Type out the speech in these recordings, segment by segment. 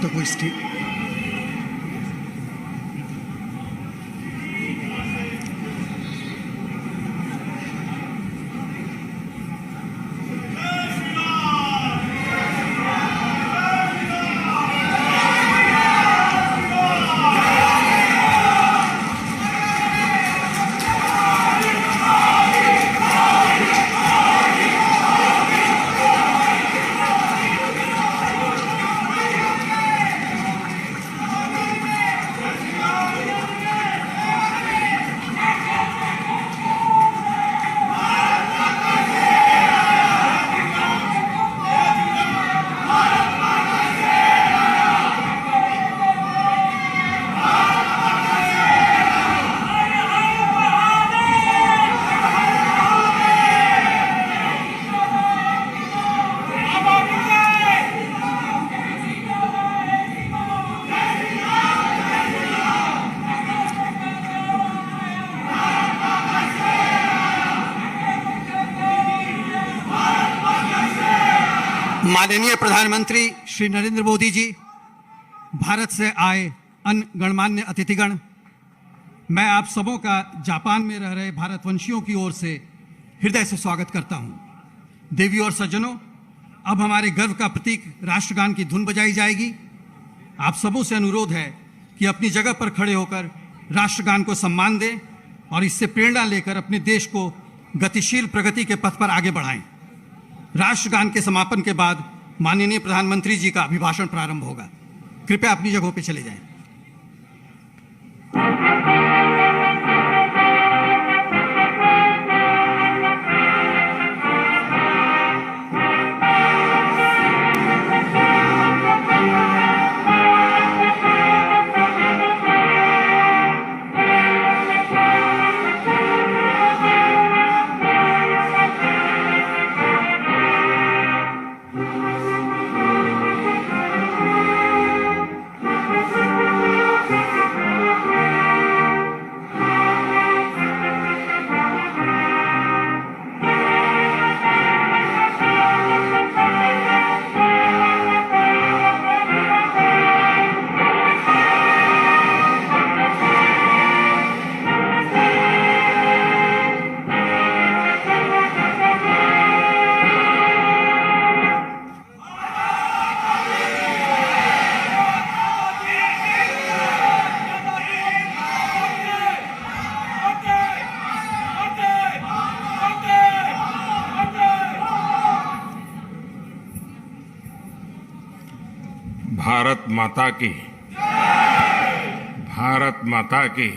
तक वो स्टेज माननीय प्रधानमंत्री श्री नरेंद्र मोदी जी, भारत से आए अन्य गणमान्य अतिथिगण, मैं आप सबों का जापान में रह रहे भारतवंशियों की ओर से हृदय से स्वागत करता हूं। देवियों और सज्जनों, अब हमारे गर्व का प्रतीक राष्ट्रगान की धुन बजाई जाएगी। आप सबों से अनुरोध है कि अपनी जगह पर खड़े होकर राष्ट्रगान को सम्मान दें और इससे प्रेरणा लेकर अपने देश को गतिशील प्रगति के पथ पर आगे बढ़ाएं। राष्ट्रगान के समापन के बाद माननीय प्रधानमंत्री जी का अभिभाषण प्रारंभ होगा। कृपया अपनी जगहों पर चले जाएं। भारत माता की, भारत माता की।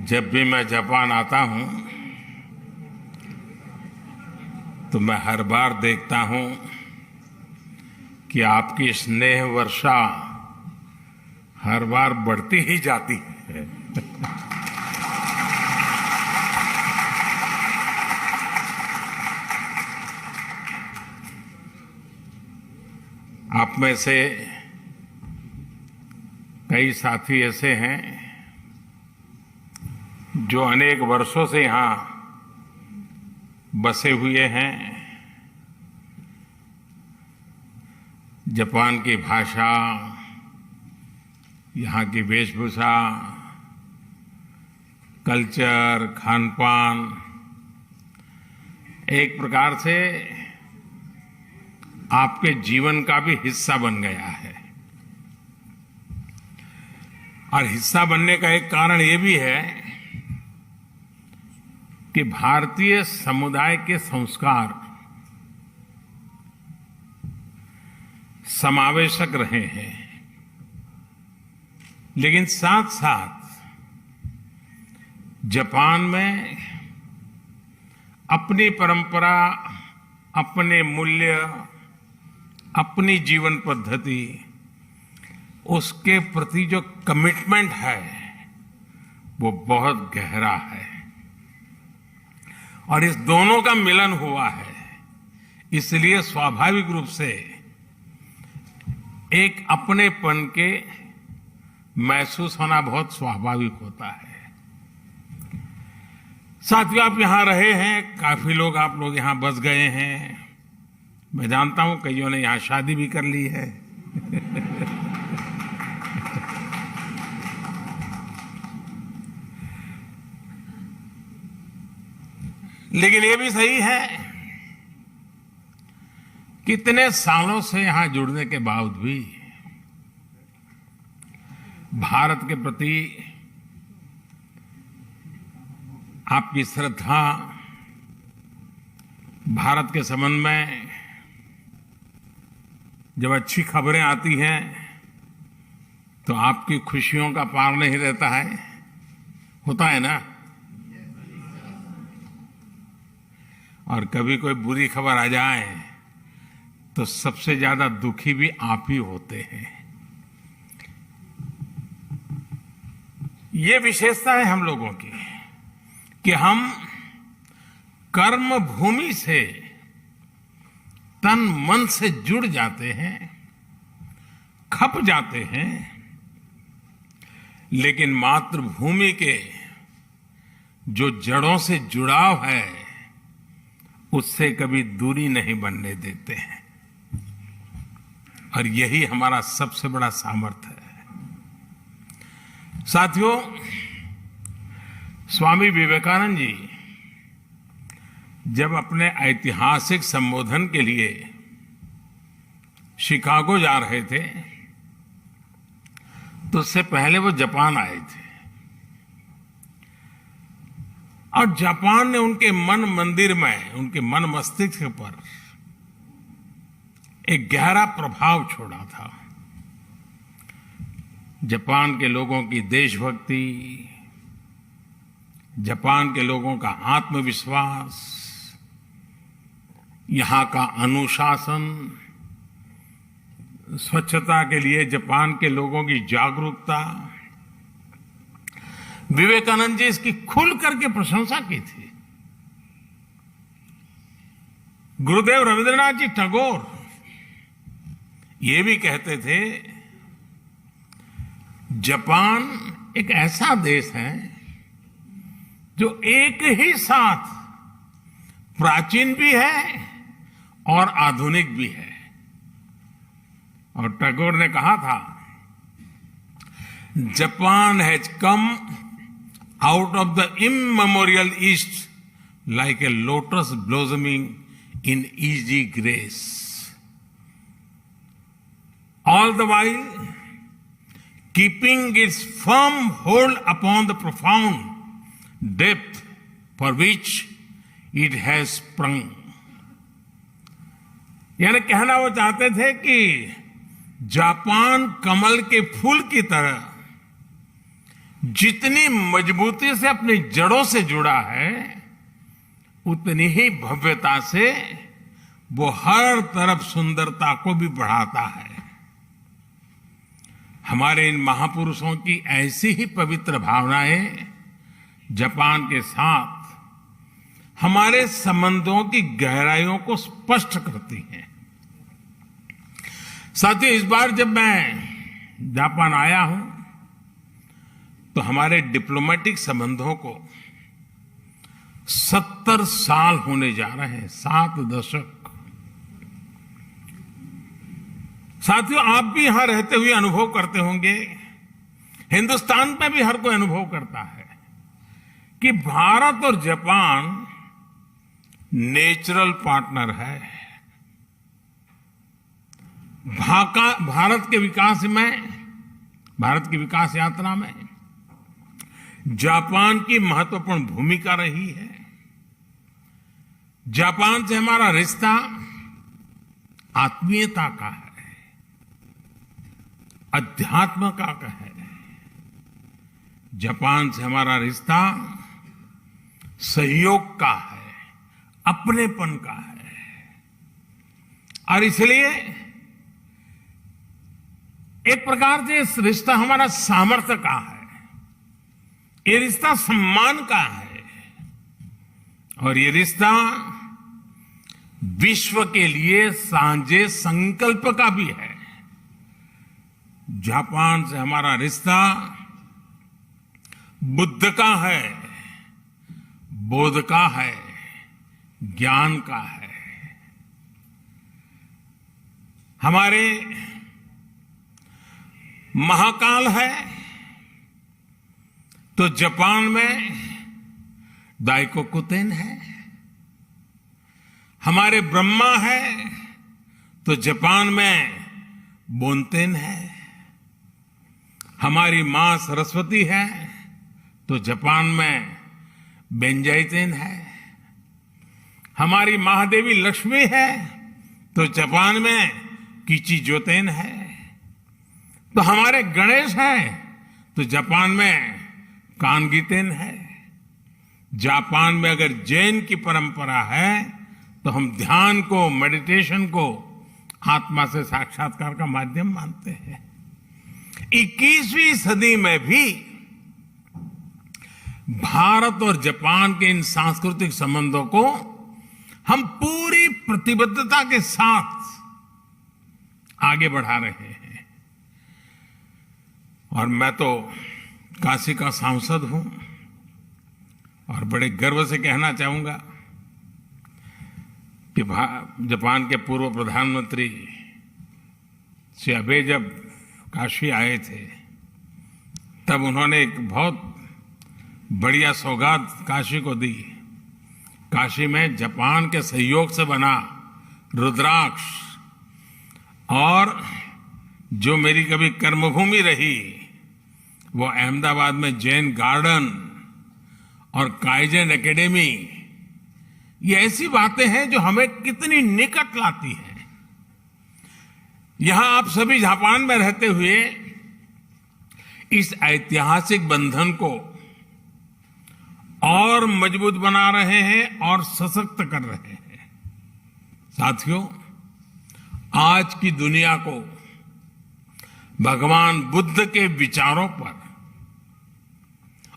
जब भी मैं जापान आता हूं तो मैं हर बार देखता हूं कि आपकी स्नेह वर्षा हर बार बढ़ती ही जाती है। आप में से कई साथी ऐसे हैं जो अनेक वर्षों से यहां बसे हुए हैं। जापान की भाषा, यहाँ की वेशभूषा, कल्चर, खानपान एक प्रकार से आपके जीवन का भी हिस्सा बन गया है। और हिस्सा बनने का एक कारण ये भी है कि भारतीय समुदाय के संस्कार समावेशक रहे हैं, लेकिन साथ साथ जापान में अपनी परंपरा, अपने मूल्य, अपनी जीवन पद्धति, उसके प्रति जो कमिटमेंट है वो बहुत गहरा है। और इस दोनों का मिलन हुआ है, इसलिए स्वाभाविक रूप से एक अपनेपन के महसूस होना बहुत स्वाभाविक होता है। साथियों, आप यहां रहे हैं, काफी लोग आप लोग यहां बस गए हैं। मैं जानता हूं कईयों ने यहां शादी भी कर ली है। लेकिन ये भी सही है, कितने सालों से यहां जुड़ने के बावजूद भी भारत के प्रति आपकी श्रद्धा, भारत के संबंध में जब अच्छी खबरें आती हैं तो आपकी खुशियों का पार नहीं रहता है, होता है ना। और कभी कोई बुरी खबर आ जाए तो सबसे ज्यादा दुखी भी आप ही होते हैं। ये विशेषता है हम लोगों की कि हम कर्म भूमि से तन मन से जुड़ जाते हैं, खप जाते हैं, लेकिन मातृभूमि के जो जड़ों से जुड़ाव है उससे कभी दूरी नहीं बनने देते हैं। और यही हमारा सबसे बड़ा सामर्थ्य है। साथियों, स्वामी विवेकानंद जी जब अपने ऐतिहासिक संबोधन के लिए शिकागो जा रहे थे तो उससे पहले वो जापान आए थे और जापान ने उनके मन मंदिर में, उनके मन मस्तिष्क पर एक गहरा प्रभाव छोड़ा था। जापान के लोगों की देशभक्ति, जापान के लोगों का आत्मविश्वास, यहां का अनुशासन, स्वच्छता के लिए जापान के लोगों की जागरूकता, विवेकानंद जी इसकी खुल करके प्रशंसा की थी। गुरुदेव रविंद्रनाथ जी टैगोर ये भी कहते थे, जापान एक ऐसा देश है जो एक ही साथ प्राचीन भी है और आधुनिक भी है। और टैगोर ने कहा था, Japan has come out of the immemorial east like a lotus blossoming in easy grace, all the while keeping its firm hold upon the profound depth for which it has sprung। यानी कहना वो चाहते थे कि Japan कमल के फूल की तरह जितनी मजबूती से अपनी जड़ों से जुड़ा है, उतनी ही भव्यता से वो हर तरफ सुंदरता को भी बढ़ाता है। हमारे इन महापुरुषों की ऐसी ही पवित्र भावनाएं जापान के साथ हमारे संबंधों की गहराइयों को स्पष्ट करती हैं। साथियों, इस बार जब मैं जापान आया हूं तो हमारे डिप्लोमेटिक संबंधों को 70 साल होने जा रहे हैं, 7 दशक। साथियों, आप भी यहां रहते हुए अनुभव करते होंगे, हिंदुस्तान में भी हर कोई अनुभव करता है कि भारत और जापान नेचुरल पार्टनर है। भारत के विकास में, भारत की विकास यात्रा में जापान की महत्वपूर्ण भूमिका रही है। जापान से हमारा रिश्ता आत्मीयता का है, अध्यात्म का है। जापान से हमारा रिश्ता सहयोग का है, अपनेपन का है। और इसलिए एक प्रकार से इस रिश्ता हमारा सामर्थ्य का है, ये रिश्ता सम्मान का है और ये रिश्ता विश्व के लिए साझे संकल्प का भी है। जापान से हमारा रिश्ता बुद्ध का है, बोध का है, ज्ञान का है। हमारे महाकाल है तो जापान में दाइकोकुतेन है। हमारे ब्रह्मा है तो जापान में बोनतेन है। हमारी मां सरस्वती है तो जापान में बेंजाइतेन है। हमारी महादेवी लक्ष्मी है तो जापान में किचिजोतेन है। तो हमारे गणेश हैं तो जापान में कानगीतेन है। जापान में अगर जैन की परंपरा है तो हम ध्यान को, मेडिटेशन को आत्मा से साक्षात्कार का माध्यम मानते हैं। 21वीं सदी में भी भारत और जापान के इन सांस्कृतिक संबंधों को हम पूरी प्रतिबद्धता के साथ आगे बढ़ा रहे हैं। और मैं तो काशी का सांसद हूं और बड़े गर्व से कहना चाहूंगा कि जापान के पूर्व प्रधानमंत्री श्री अबे जब काशी आए थे तब उन्होंने एक बहुत बढ़िया सौगात काशी को दी। काशी में जापान के सहयोग से बना रुद्राक्ष, और जो मेरी कभी कर्मभूमि रही वो अहमदाबाद में जैन गार्डन और काइजन एकेडमी, ये ऐसी बातें हैं जो हमें कितनी निकट लाती है। यहां आप सभी जापान में रहते हुए इस ऐतिहासिक बंधन को और मजबूत बना रहे हैं और सशक्त कर रहे हैं। साथियों, आज की दुनिया को भगवान बुद्ध के विचारों पर,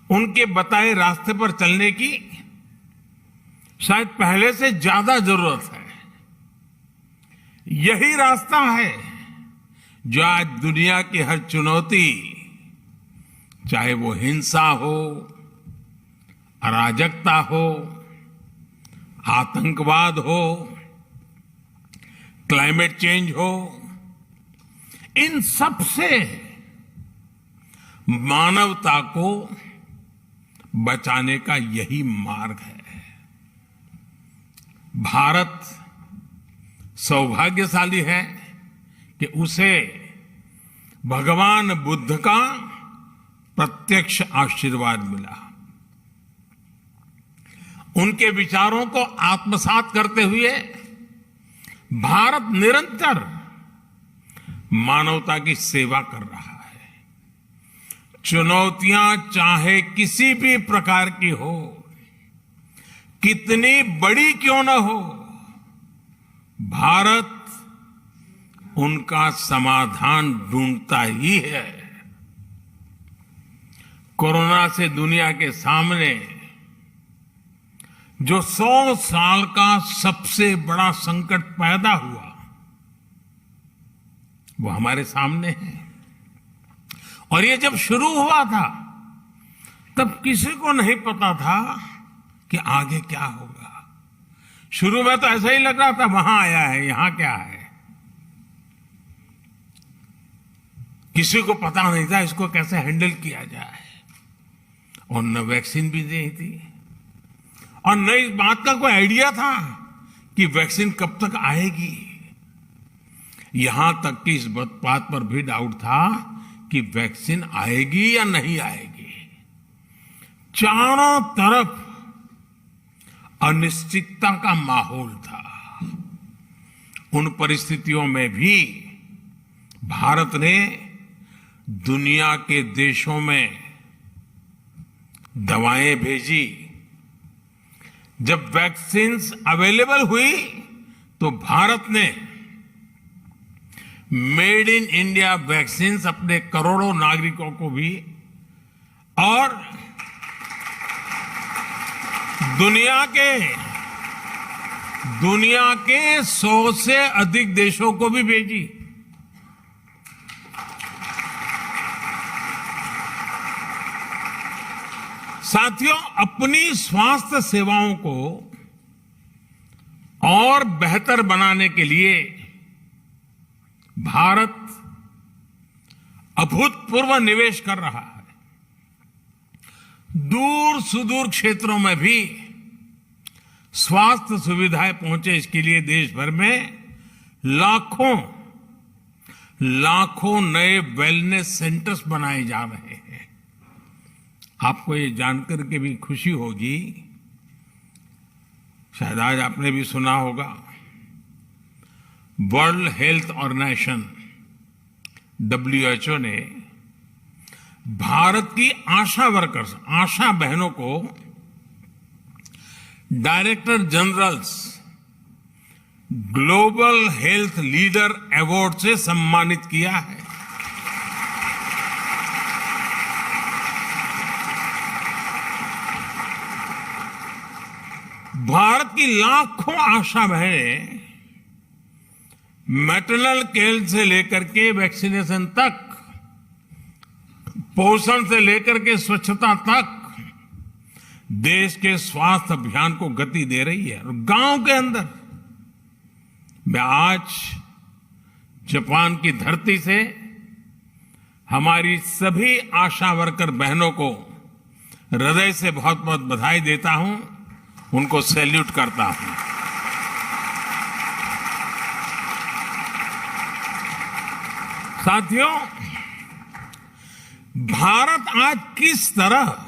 उनके बताए रास्ते पर चलने की शायद पहले से ज्यादा जरूरत है। यही रास्ता है जो आज दुनिया की हर चुनौती, चाहे वो हिंसा हो, अराजकता हो, आतंकवाद हो, क्लाइमेट चेंज हो, इन सब से मानवता को बचाने का यही मार्ग है। भारत सौभाग्यशाली है कि उसे भगवान बुद्ध का प्रत्यक्ष आशीर्वाद मिला। उनके विचारों को आत्मसात करते हुए भारत निरंतर मानवता की सेवा कर रहा है। चुनौतियां चाहे किसी भी प्रकार की हो, कितनी बड़ी क्यों न हो, भारत उनका समाधान ढूंढता ही है। कोरोना से दुनिया के सामने जो 100 साल का सबसे बड़ा संकट पैदा हुआ वो हमारे सामने है। और ये जब शुरू हुआ था तब किसी को नहीं पता था कि आगे क्या होगा। शुरू में तो ऐसा ही लग रहा था वहां आया है, यहां क्या है। किसी को पता नहीं था इसको कैसे हैंडल किया जाए, और न वैक्सीन भी दी थी, और न इस बात का कोई आइडिया था कि वैक्सीन कब तक आएगी। यहां तक कि इस बात पर भी डाउट था कि वैक्सीन आएगी या नहीं आएगी। चारों तरफ अनिश्चितता का माहौल था। उन परिस्थितियों में भी भारत ने दुनिया के देशों में दवाएं भेजी। जब वैक्सीन्स अवेलेबल हुई तो भारत ने मेड इन इंडिया वैक्सीन्स अपने करोड़ों नागरिकों को भी और दुनिया के 100 से अधिक देशों को भी भेजी। साथियों, अपनी स्वास्थ्य सेवाओं को और बेहतर बनाने के लिए भारत अभूतपूर्व निवेश कर रहा है। दूर सुदूर क्षेत्रों में भी स्वास्थ्य सुविधाएं पहुंचे, इसके लिए देश भर में लाखों नए वेलनेस सेंटर्स बनाए जा रहे हैं। आपको ये जानकर के भी खुशी होगी, शायद आज आपने भी सुना होगा, वर्ल्ड हेल्थ ऑर्गेनाइजेशन WHO ने भारत की आशा वर्कर्स, आशा बहनों को director generals global health leader award से सम्मानित किया है। भारत की लाखों आशा बहनें मैटरनल केयर से लेकर के वैक्सीनेशन तक, पोषण से लेकर के स्वच्छता तक देश के स्वास्थ्य अभियान को गति दे रही है। और गांव के अंदर मैं आज जापान की धरती से हमारी सभी आशा वर्कर बहनों को हृदय से बहुत बहुत बधाई देता हूं, उनको सैल्यूट करता हूं। साथियों, भारत आज किस तरह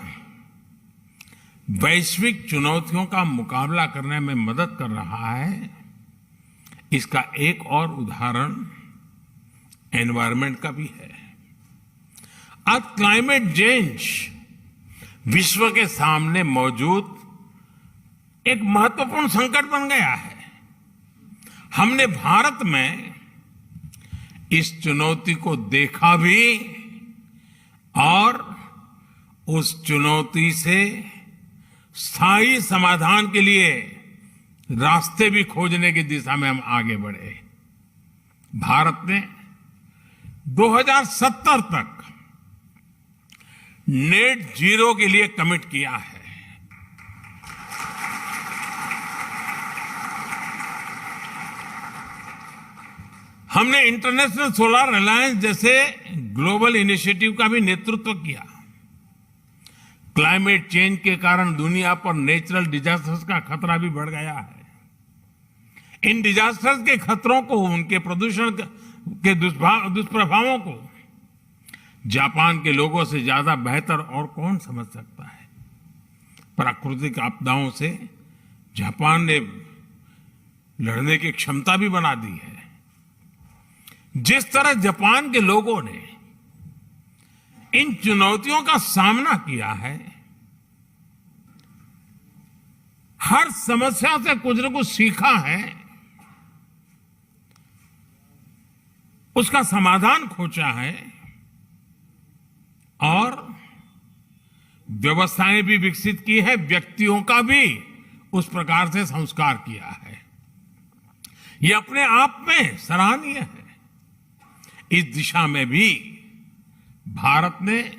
वैश्विक चुनौतियों का मुकाबला करने में मदद कर रहा है, इसका एक और उदाहरण एनवायरनमेंट का भी है। आज क्लाइमेट चेंज विश्व के सामने मौजूद एक महत्वपूर्ण संकट बन गया है। हमने भारत में इस चुनौती को देखा भी और उस चुनौती से स्थायी समाधान के लिए रास्ते भी खोजने की दिशा में हम आगे बढ़े। भारत ने 2070 तक नेट जीरो के लिए कमिट किया है। हमने इंटरनेशनल सोलर अलायंस जैसे ग्लोबल इनिशिएटिव का भी नेतृत्व किया। क्लाइमेट चेंज के कारण दुनिया पर नेचुरल डिजास्टर्स का खतरा भी बढ़ गया है। इन डिजास्टर्स के खतरों को, उनके प्रदूषण के दुष्प्रभावों को जापान के लोगों से ज्यादा बेहतर और कौन समझ सकता है। प्राकृतिक आपदाओं से जापान ने लड़ने की क्षमता भी बना दी है। जिस तरह जापान के लोगों ने इन चुनौतियों का सामना किया है, हर समस्या से कुछ न कुछ सीखा है, उसका समाधान खोजा है और व्यवस्थाएं भी विकसित की है, व्यक्तियों का भी उस प्रकार से संस्कार किया है। यह अपने आप में सराहनीय है। इस दिशा में भी भारत ने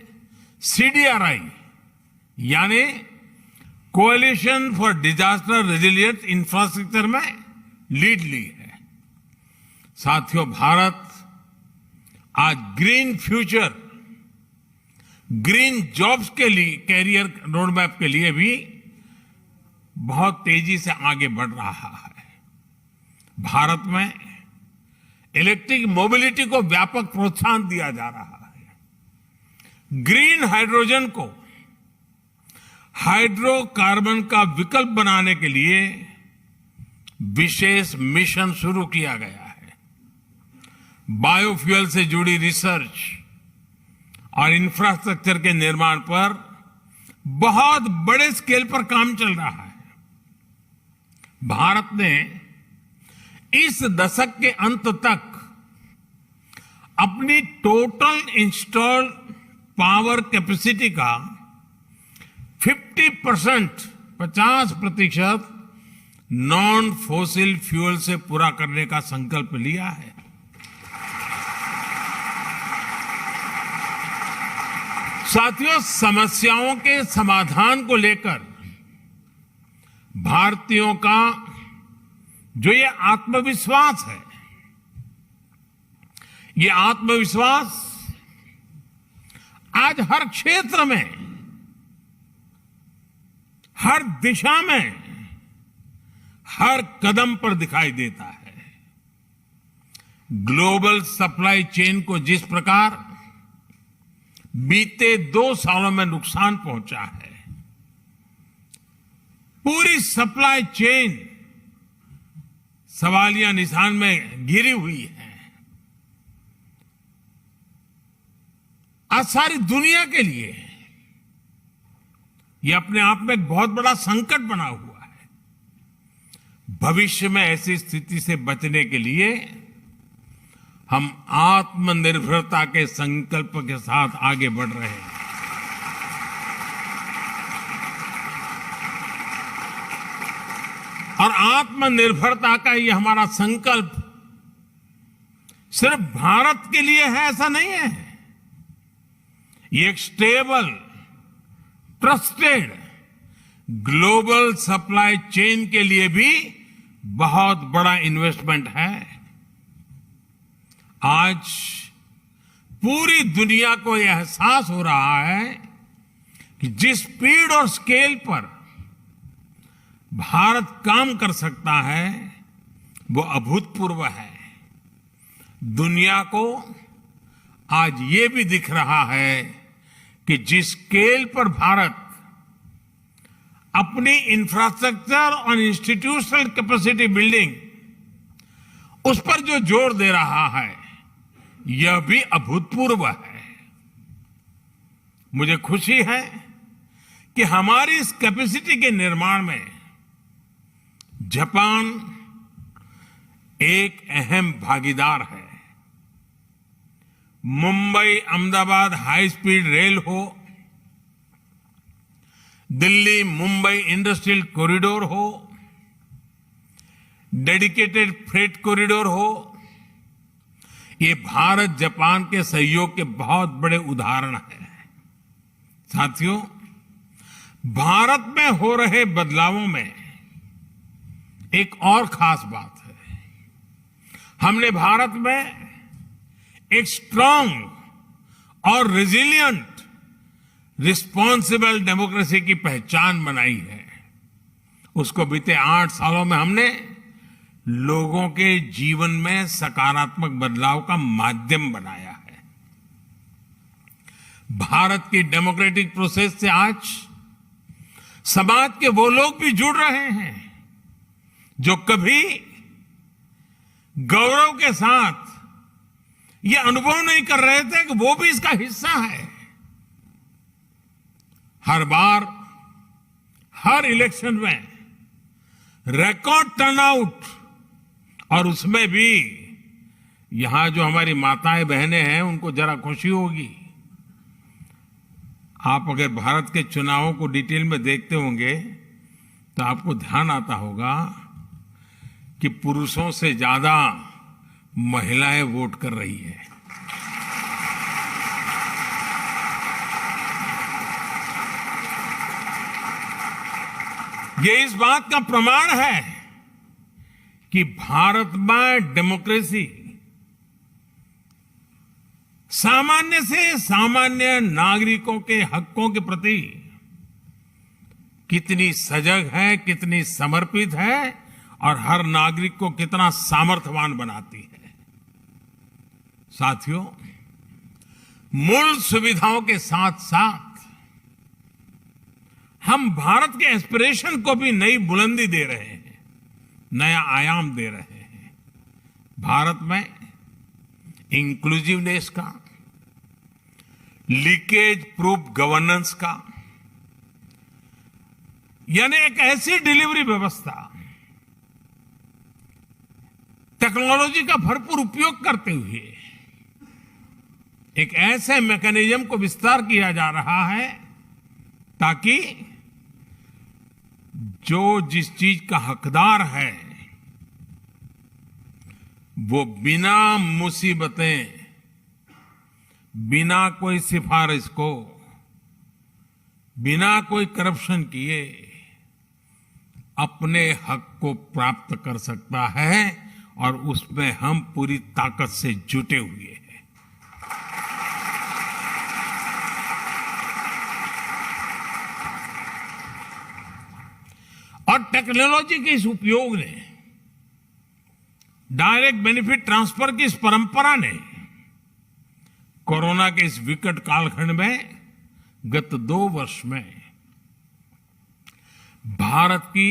CDRI यानी coalition for disaster resilient infrastructure में लीड ली है। साथियों, भारत आज ग्रीन फ्यूचर, ग्रीन जॉब्स के लिए, कैरियर रोडमैप के लिए भी बहुत तेजी से आगे बढ़ रहा है। भारत में इलेक्ट्रिक मोबिलिटी को व्यापक प्रोत्साहन दिया जा रहा है। ग्रीन हाइड्रोजन को हाइड्रोकार्बन का विकल्प बनाने के लिए विशेष मिशन शुरू किया गया है। बायोफ्यूल से जुड़ी रिसर्च और इंफ्रास्ट्रक्चर के निर्माण पर बहुत बड़े स्केल पर काम चल रहा है। भारत ने इस दशक के अंत तक अपनी टोटल इंस्टॉल्ड पावर कैपेसिटी का 50% 50% नॉन फॉसिल फ्यूल से पूरा करने का संकल्प लिया है। साथियों, समस्याओं के समाधान को लेकर भारतीयों का जो ये आत्मविश्वास है, ये आत्मविश्वास आज हर क्षेत्र में, हर दिशा में, हर कदम पर दिखाई देता है। ग्लोबल सप्लाई चेन को जिस प्रकार बीते 2 सालों में नुकसान पहुंचा है, पूरी सप्लाई चेन सवालिया निशान में घिरी हुई है। आज सारी दुनिया के लिए यह अपने आप में एक बहुत बड़ा संकट बना हुआ है। भविष्य में ऐसी स्थिति से बचने के लिए हम आत्मनिर्भरता के संकल्प के साथ आगे बढ़ रहे हैं। और आत्मनिर्भरता का ये हमारा संकल्प सिर्फ भारत के लिए है ऐसा नहीं है। ये एक stable, trusted global supply chain के लिए भी बहुत बड़ा इन्वेस्टमेंट है। आज पूरी दुनिया को यह एहसास हो रहा है कि जिस स्पीड और स्केल पर भारत काम कर सकता है वो अभूतपूर्व है। दुनिया को आज ये भी दिख रहा है कि जिस स्केल पर भारत अपनी इंफ्रास्ट्रक्चर और इंस्टीट्यूशनल कैपेसिटी बिल्डिंग उस पर जो जोर दे रहा है यह भी अभूतपूर्व है। मुझे खुशी है कि हमारी इस कैपेसिटी के निर्माण में जापान एक अहम भागीदार है। Mumbai Ahmedabad high speed rail हो, दिल्ली मुंबई इंडस्ट्रियल कॉरिडोर हो, डेडिकेटेड फ्रेट कॉरिडोर हो, ये भारत जापान के सहयोग के बहुत बड़े उदाहरण हैं। साथियों, भारत में हो रहे बदलावों में एक और खास बात है। हमने भारत में एक स्ट्रांग और रेजिलिएंट रिस्पॉन्सिबल डेमोक्रेसी की पहचान बनाई है। उसको बीते 8 सालों में हमने लोगों के जीवन में सकारात्मक बदलाव का माध्यम बनाया है। भारत की डेमोक्रेटिक प्रोसेस से आज समाज के वो लोग भी जुड़ रहे हैं जो कभी गौरव के साथ ये अनुभव नहीं कर रहे थे कि वो भी इसका हिस्सा है। हर बार, हर इलेक्शन में रिकॉर्ड टर्नआउट, और उसमें भी यहां जो हमारी माताएं बहनें हैं उनको जरा खुशी होगी। आप अगर भारत के चुनावों को डिटेल में देखते होंगे तो आपको ध्यान आता होगा कि पुरुषों से ज्यादा महिलाएं वोट कर रही है। ये इस बात का प्रमाण है कि भारत में डेमोक्रेसी सामान्य से सामान्य नागरिकों के हकों के प्रति कितनी सजग है, कितनी समर्पित है और हर नागरिक को कितना सामर्थ्यवान बनाती है। साथियों, मूल सुविधाओं के साथ साथ हम भारत के एस्पिरेशन को भी नई बुलंदी दे रहे हैं, नया आयाम दे रहे हैं। भारत में इंक्लूसिवनेस का, लीकेज प्रूफ गवर्नेंस का, यानी एक ऐसी डिलीवरी व्यवस्था, टेक्नोलॉजी का भरपूर उपयोग करते हुए एक ऐसे मैकेनिज्म को विस्तार किया जा रहा है ताकि जो जिस चीज का हकदार है वो बिना मुसीबतें, बिना कोई सिफारिश को, बिना कोई करप्शन किए अपने हक को प्राप्त कर सकता है और उसमें हम पूरी ताकत से जुटे हुए हैं। और टेक्नोलॉजी के इस उपयोग ने, डायरेक्ट बेनिफिट ट्रांसफर की इस परंपरा ने कोरोना के इस विकट कालखंड में गत 2 वर्ष में भारत की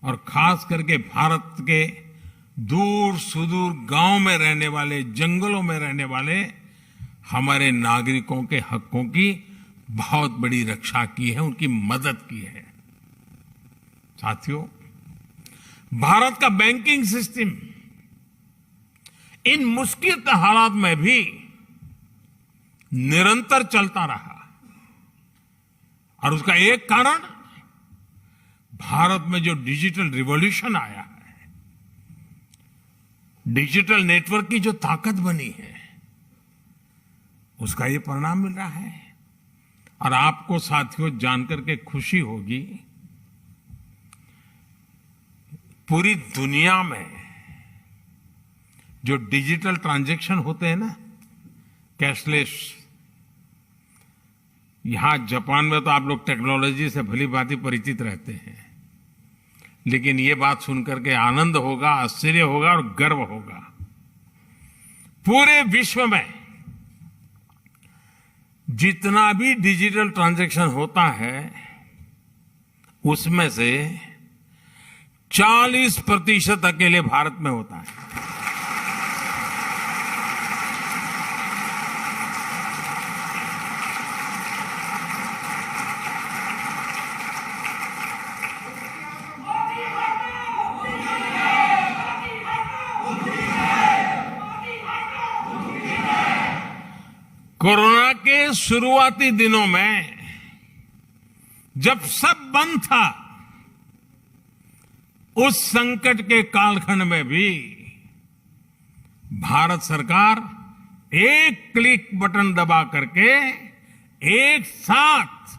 और खास करके भारत के दूर सुदूर गांव में रहने वाले, जंगलों में रहने वाले हमारे नागरिकों के हकों की बहुत बड़ी रक्षा की है, उनकी मदद की है। साथियों, भारत का बैंकिंग सिस्टम इन मुश्किल हालात में भी निरंतर चलता रहा और उसका एक कारण भारत में जो डिजिटल रिवॉल्यूशन आया है, डिजिटल नेटवर्क की जो ताकत बनी है, उसका ये परिणाम मिल रहा है। और आपको साथियों जानकर के खुशी होगी, पूरी दुनिया में जो डिजिटल ट्रांजैक्शन होते हैं ना, कैशलेस, यहां जापान में तो आप लोग टेक्नोलॉजी से भली भांति परिचित रहते हैं, लेकिन ये बात सुनकर के आनंद होगा, आश्चर्य होगा और गर्व होगा। पूरे विश्व में जितना भी डिजिटल ट्रांजैक्शन होता है उसमें से 40% अकेले भारत में होता है। कोरोना के शुरुआती दिनों में जब सब बंद था, उस संकट के कालखंड में भी भारत सरकार एक क्लिक बटन दबा करके एक साथ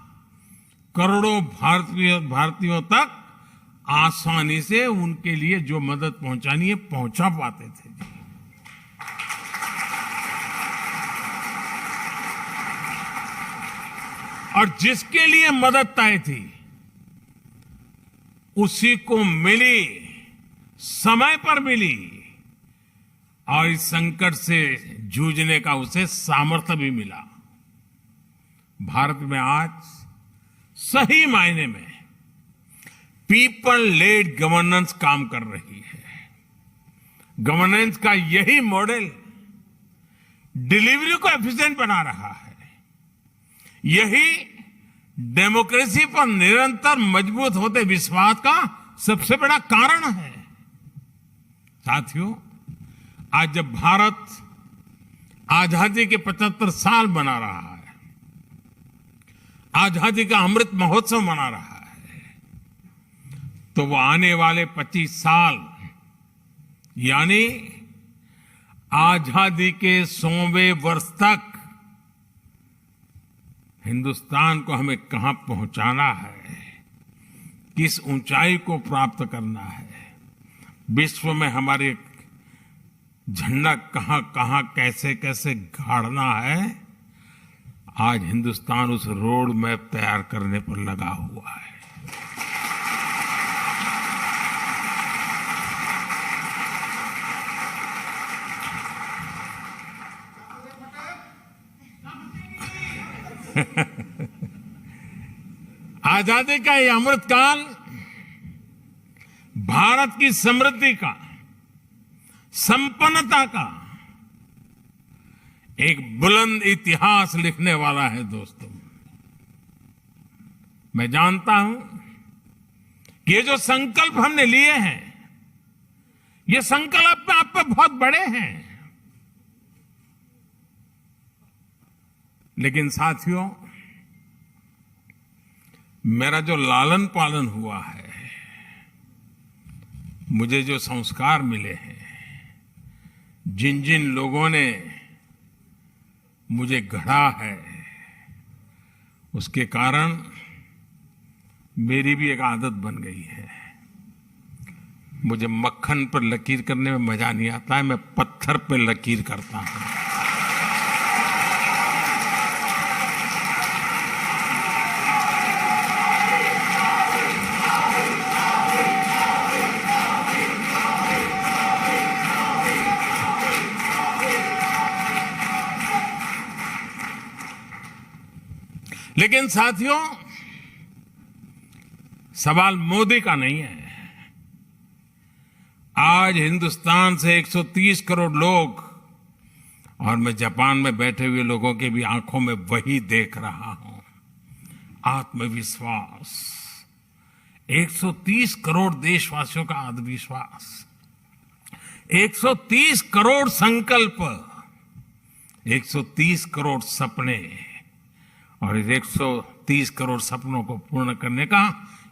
करोड़ों भारतीयों तक आसानी से उनके लिए जो मदद पहुंचानी है पहुंचा पाते थे। और जिसके लिए मदद तय थी उसी को मिली, समय पर मिली, और इस संकट से जूझने का उसे सामर्थ्य भी मिला। भारत में आज सही मायने में पीपल लेड गवर्नेंस काम कर रही है। गवर्नेंस का यही मॉडल डिलीवरी को एफिशिएंट बना रहा है। यही डेमोक्रेसी पर निरंतर मजबूत होते विश्वास का सबसे बड़ा कारण है। साथियों, आज जब भारत आजादी के 75 साल मना रहा है, आजादी का अमृत महोत्सव मना रहा है, तो वो आने वाले 25 साल यानी आजादी के 100वें वर्ष तक हिंदुस्तान को हमें कहां पहुंचाना है, किस ऊंचाई को प्राप्त करना है, विश्व में हमारे झंडा कहां कहां कैसे कैसे गाड़ना है, आज हिंदुस्तान उस रोड मैप तैयार करने पर लगा हुआ है। आजादी का ये अमृतकाल भारत की समृद्धि का, संपन्नता का एक बुलंद इतिहास लिखने वाला है। दोस्तों, मैं जानता हूं कि ये जो संकल्प हमने लिए हैं, ये संकल्प आप पे बहुत बड़े हैं, लेकिन साथियों, मेरा जो लालन पालन हुआ है, मुझे जो संस्कार मिले हैं, जिन जिन लोगों ने मुझे गढ़ा है, उसके कारण मेरी भी एक आदत बन गई है। मुझे मक्खन पर लकीर करने में मजा नहीं आता है, मैं पत्थर पर लकीर करता हूं। लेकिन साथियों, सवाल मोदी का नहीं है। आज हिंदुस्तान से 130 करोड़ लोग, और मैं जापान में बैठे हुए लोगों के भी आंखों में वही देख रहा हूं, आत्मविश्वास। 130 करोड़ देशवासियों का आत्मविश्वास, 130 करोड़ संकल्प, 130 करोड़ सपने, और इस 130 करोड़ सपनों को पूर्ण करने का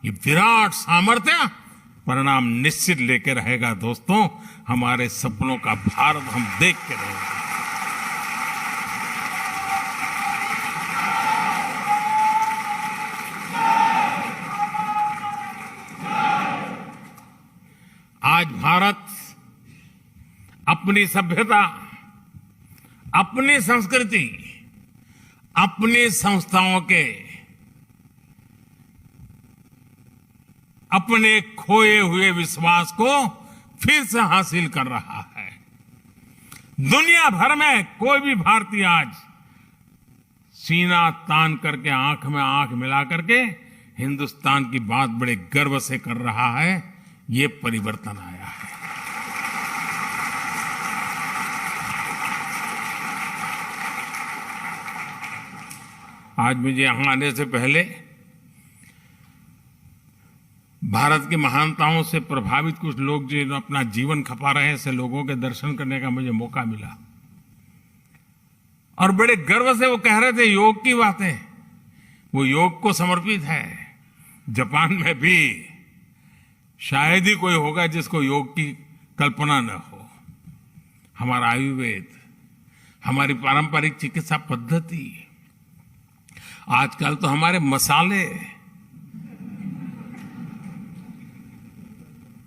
ये विराट सामर्थ्य परिणाम निश्चित लेकर रहेगा। दोस्तों, हमारे सपनों का भारत हम देख के रहेंगे। आज भारत अपनी सभ्यता, अपनी संस्कृति, अपनी संस्थाओं के, अपने खोए हुए विश्वास को फिर से हासिल कर रहा है। दुनिया भर में कोई भी भारतीय आज सीना तान करके, आंख में आंख मिला करके हिंदुस्तान की बात बड़े गर्व से कर रहा है। ये परिवर्तन आया है। आज मुझे यहां आने से पहले भारत की महानताओं से प्रभावित कुछ लोग जो अपना जीवन खपा रहे हैं, ऐसे लोगों के दर्शन करने का मुझे मौका मिला, और बड़े गर्व से वो कह रहे थे योग की बातें। वो योग को समर्पित है। जापान में भी शायद ही कोई होगा जिसको योग की कल्पना न हो। हमारा आयुर्वेद, हमारी पारंपरिक चिकित्सा पद्धति, आजकल तो हमारे मसाले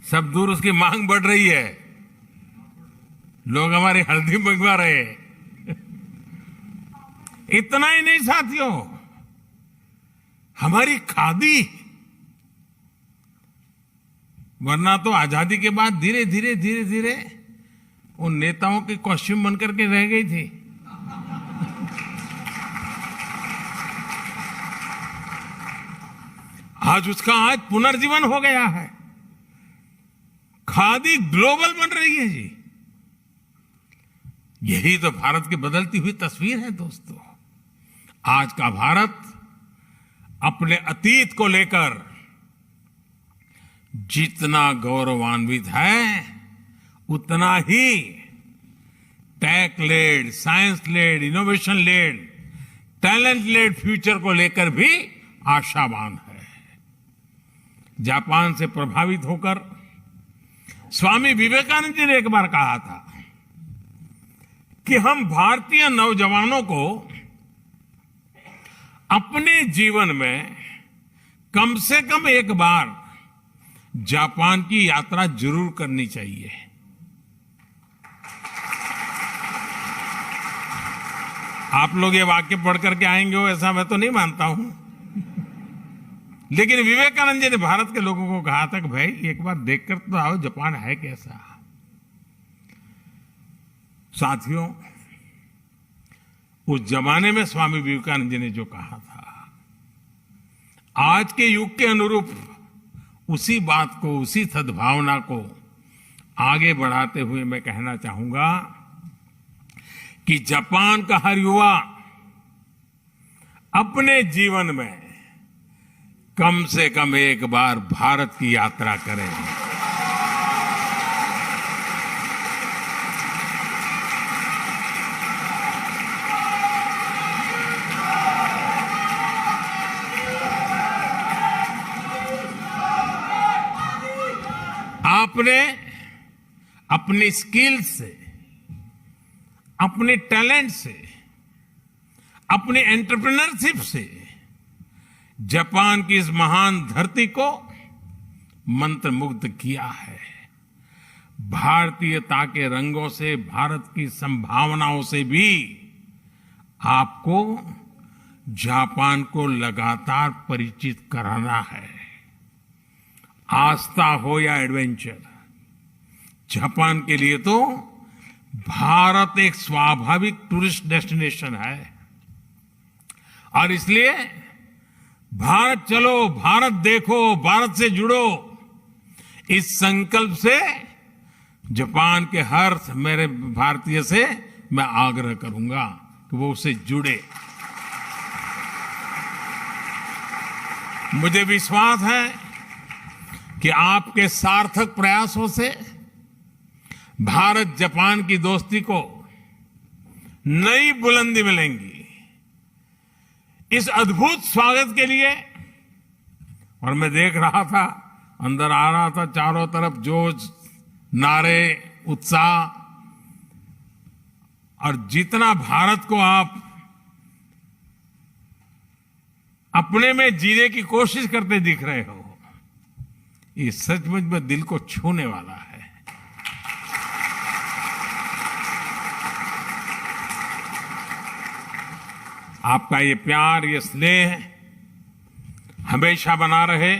सब दूर, उसकी मांग बढ़ रही है। लोग हमारी हल्दी मंगवा रहे हैं। इतना ही नहीं साथियों, हमारी खादी, वरना तो आजादी के बाद धीरे धीरे धीरे धीरे उन नेताओं के कॉस्ट्यूम बनकर के रह गई थी। आज उसका आज पुनर्जीवन हो गया है। खादी ग्लोबल बन रही है जी। यही तो भारत की बदलती हुई तस्वीर है दोस्तों। आज का भारत अपने अतीत को लेकर जितना गौरवान्वित है, उतना ही tech led, science led, innovation led, talent led future को लेकर भी आशावान है। जापान से प्रभावित होकर स्वामी विवेकानंद जी ने एक बार कहा था कि हम भारतीय नौजवानों को अपने जीवन में कम से कम एक बार जापान की यात्रा जरूर करनी चाहिए। आप लोग ये वाक्य पढ़ करके आएंगे हो ऐसा मैं तो नहीं मानता हूं, लेकिन विवेकानंद जी ने भारत के लोगों को कहा था कि भाई एक बार देखकर तो आओ जापान है कैसा। साथियों, उस जमाने में स्वामी विवेकानंद जी ने जो कहा था, आज के युग के अनुरूप उसी बात को, उसी सद्भावना को आगे बढ़ाते हुए मैं कहना चाहूंगा कि जापान का हर युवा अपने जीवन में कम से कम एक बार भारत की यात्रा करें। आप आपने अपनी स्किल से, अपने टैलेंट से, अपनी एंटरप्रेन्योरशिप से जापान की इस महान धरती को मंत्रमुग्ध किया है। भारतीयता के रंगों से, भारत की संभावनाओं से भी आपको जापान को लगातार परिचित कराना है। आस्था हो या एडवेंचर, जापान के लिए तो भारत एक स्वाभाविक टूरिस्ट डेस्टिनेशन है। और इसलिए भारत चलो, भारत देखो, भारत से जुड़ो, इस संकल्प से जापान के हर मेरे भारतीय से मैं आग्रह करूंगा कि वो उससे जुड़े। मुझे विश्वास है कि आपके सार्थक प्रयासों से भारत जापान की दोस्ती को नई बुलंदी मिलेंगी। इस अद्भुत स्वागत के लिए, और मैं देख रहा था, अंदर आ रहा था, चारों तरफ जोश, नारे, उत्साह, और जितना भारत को आप अपने में जीने की कोशिश करते दिख रहे हो, ये सचमुच में दिल को छूने वाला है। आपका ये प्यार, ये स्नेह हमेशा बना रहे।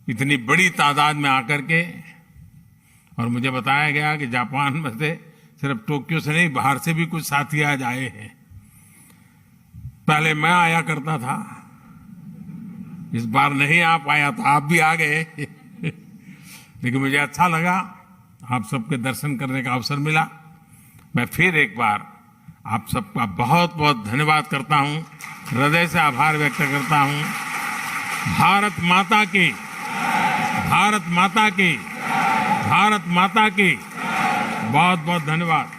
इतनी बड़ी तादाद में आकर के, और मुझे बताया गया कि जापान में से सिर्फ टोक्यो से नहीं, बाहर से भी कुछ साथी आज आए हैं। पहले मैं आया करता था, इस बार नहीं आ पाया था, आप भी आ गए। लेकिन मुझे अच्छा लगा, आप सबके दर्शन करने का अवसर मिला। मैं फिर एक बार आप सबका बहुत बहुत धन्यवाद करता हूं, हृदय से आभार व्यक्त करता हूं। भारत माता की, भारत माता की, भारत माता की बहुत बहुत धन्यवाद।